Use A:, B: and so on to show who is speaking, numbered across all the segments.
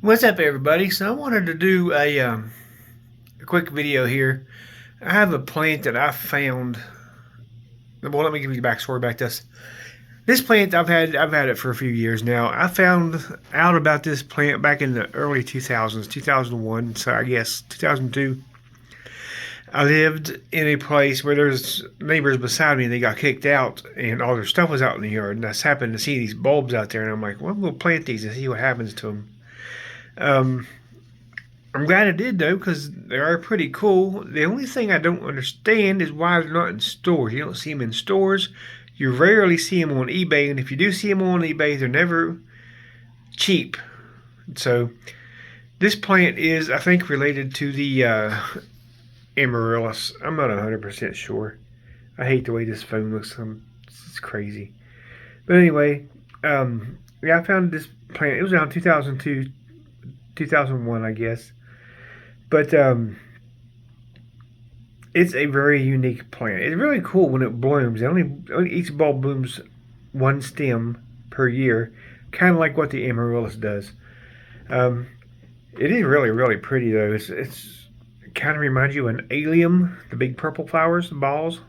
A: What's up, everybody? So I wanted to do a quick video here. I have a plant that I found. Well, let me give you the backstory back to this. This plant I've had it for a few years now. I found out about this plant back in the early 2000s, 2001. So I guess 2002. I lived in a place where there's neighbors beside me. And they got kicked out, and all their stuff was out in the yard. And I just happened to see these bulbs out there, and I'm like, well, I'm gonna plant these and see what happens to them. Um, I'm glad I did though, because they are pretty cool. The only thing I don't understand is why they're not in stores. You don't see them in stores. You rarely see them on eBay, and if you do see them on eBay, they're never cheap. So this plant is, I think, related to the amaryllis. I'm not 100% sure. I hate the way this phone looks. It's crazy. But anyway, yeah, I found this plant. It was around 2002, 2001, I guess. But it's a very unique plant. It's really cool when it blooms. Only each bulb blooms one stem per year, kind of like what the amaryllis does. Um, it is really, really pretty though. It kind of reminds you of an allium, the big purple flowers, the balls.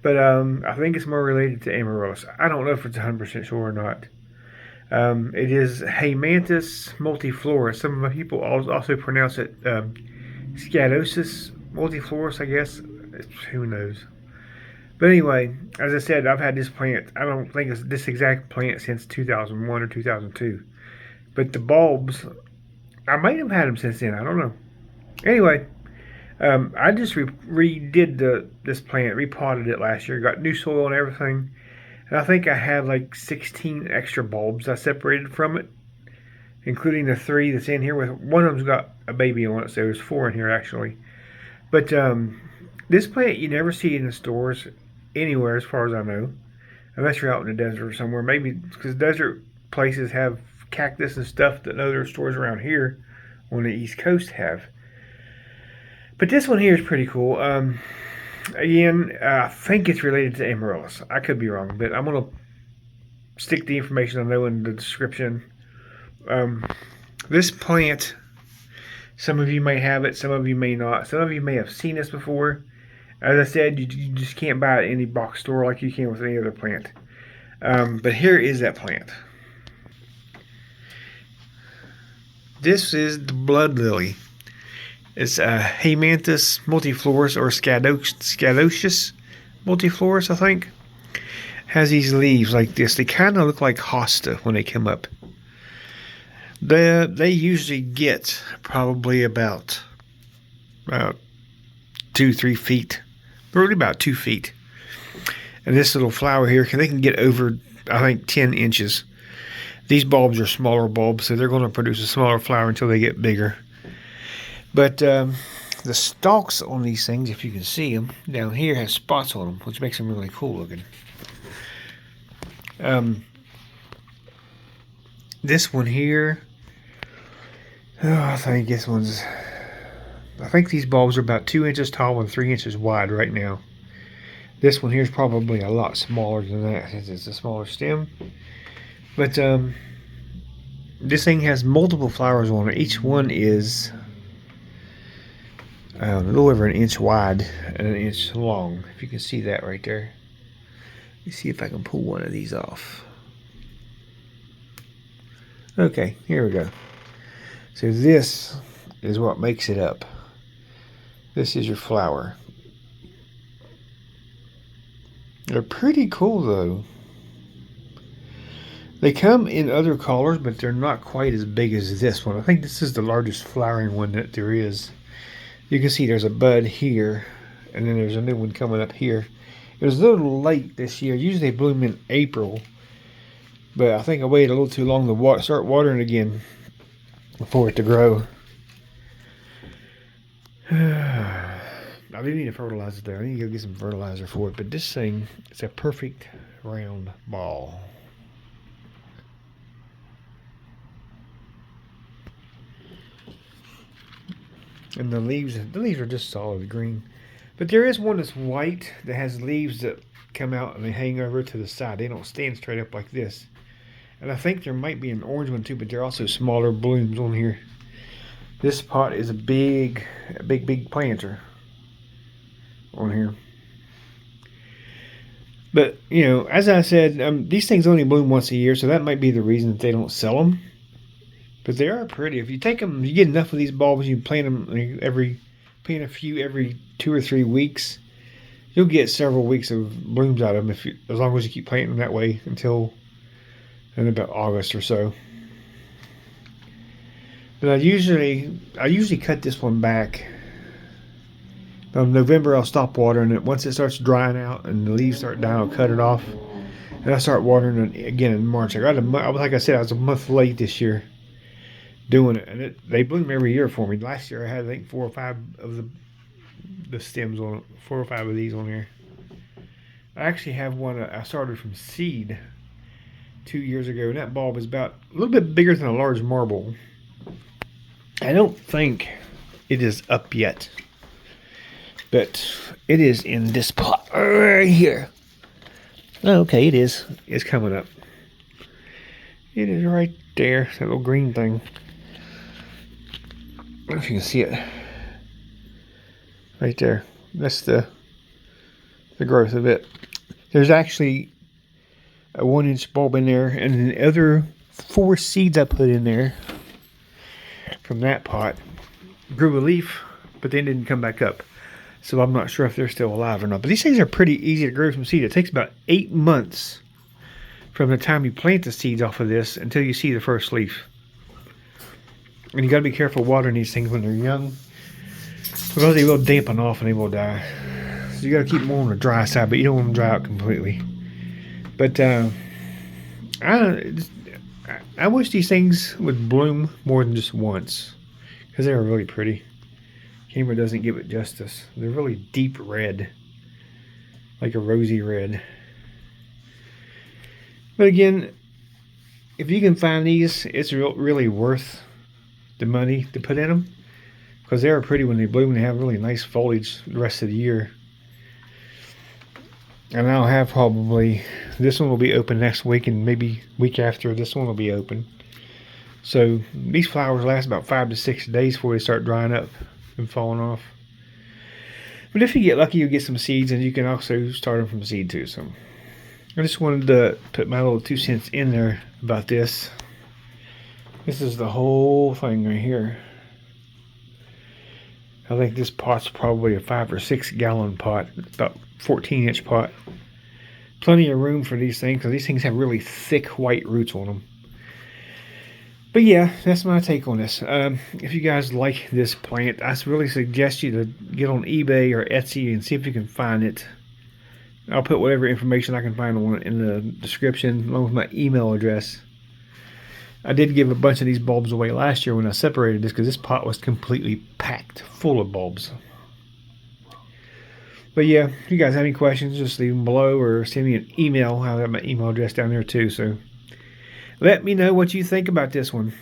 A: But I think it's more related to amaryllis. I don't know if it's 100% sure or not. It is Haemanthus multiflora. Some of my people also pronounce it Scadosis multiflorus, I guess. Who knows? But anyway, as I said, I've had this plant. I don't think it's this exact plant since 2001 or 2002. But the bulbs, I might have had them since then. I don't know. Anyway, I just redid this plant, repotted it last year, got new soil and everything. And I think I had like 16 extra bulbs I separated from it, including the 3 that's in here. With one of them's got a baby on it, so there's 4 in here actually. But this plant you never see in the stores anywhere, as far as I know, unless you're out in the desert or somewhere. Maybe because desert places have cactus and stuff that other stores around here on the East Coast have. But this one here is pretty cool. Again, I think it's related to amaryllis. I could be wrong, but I'm going to stick the information I know in the description. This plant, some of you may have it, some of you may not. Some of you may have seen this before. As I said, you just can't buy it at any box store like you can with any other plant. But here is that plant. This is the blood lily. It's Haemanthus multiflorus or Scadocious multiflorus, I think. Has these leaves like this. They kind of look like hosta when they come up. They usually get probably about 2-3 feet, probably about 2 feet. And this little flower here, they can get over, I think, 10 inches. These bulbs are smaller bulbs, so they're going to produce a smaller flower until they get bigger. But the stalks on these things, if you can see them, down here has spots on them, which makes them really cool looking. This one here, I think these bulbs are about 2 inches tall and 3 inches wide right now. This one here is probably a lot smaller than that since it's a smaller stem. But this thing has multiple flowers on it. Each one is a little over an inch wide and an inch long, if you can see that right there. Let me see if I can pull one of these off. Okay, here we go. So this is what makes it up. This is your flower. They're pretty cool though. They come in other colors, but they're not quite as big as this one. I think this is the largest flowering one that there is. You can see there's a bud here, and then there's a new one coming up here. It was a little late this year. Usually they bloom in April, but I think I waited a little too long to start watering again for it to grow. I do need to fertilize it there. I need to go get some fertilizer for it, but this thing, it's a perfect round ball. And the leaves are just solid green. But there is one that's white that has leaves that come out and they hang over to the side. They don't stand straight up like this. And I think there might be an orange one too, but there are also smaller blooms on here. This pot is a big planter on here. But, you know, as I said, these things only bloom once a year, so that might be the reason that they don't sell them. But they are pretty. If you take them, you get enough of these bulbs, you plant them plant a few every 2 or 3 weeks, you'll get several weeks of blooms out of them as long as you keep planting them that way until in about August or so. But I usually cut this one back. In November, I'll stop watering it. Once it starts drying out and the leaves start dying, I'll cut it off. And I start watering it again in March. Like I said, I was a month late this year doing it. And they bloom every year for me. Last year, I had, I think, 4 or 5 of the stems on it. 4 or 5 of these on there. I actually have one I started from seed 2 years ago. And that bulb is about a little bit bigger than a large marble. I don't think it is up yet. But it is in this pot right here. Okay, it is. It's coming up. It is right there. That little green thing. I don't know if you can see it. Right there. That's the growth of it. There's actually a 1-inch bulb in there, and the other 4 seeds I put in there from that pot grew a leaf, but they didn't come back up. So I'm not sure if they're still alive or not. But these things are pretty easy to grow from seed. It takes about 8 months from the time you plant the seeds off of this until you see the first leaf. And you got to be careful watering these things when they're young, because they will dampen off and they will die. So you got to keep them on the dry side, but you don't want them to dry out completely. But I wish these things would bloom more than just once, because they are really pretty. Camera doesn't give it justice. They're really deep red, like a rosy red. But again, if you can find these, it's really worth the money to put in them, because they are pretty when they bloom. They have really nice foliage the rest of the year. And I'll have probably, this one will be open next week, and maybe week after this one will be open. So these flowers last about 5 to 6 days before they start drying up and falling off. But if you get lucky, you'll get some seeds, and you can also start them from seed too. So I just wanted to put my little 2 cents in there about this. This is the whole thing right here. I think this pot's probably a 5 or 6 gallon pot, about 14-inch pot. Plenty of room for these things, because these things have really thick white roots on them. But yeah, that's my take on this. If you guys like this plant, I really suggest you to get on eBay or Etsy and see if you can find it. I'll put whatever information I can find on it in the description, along with my email address. I did give a bunch of these bulbs away last year when I separated this, because this pot was completely packed full of bulbs. But yeah, if you guys have any questions, just leave them below or send me an email. I'll have my email address down there too. So let me know what you think about this one.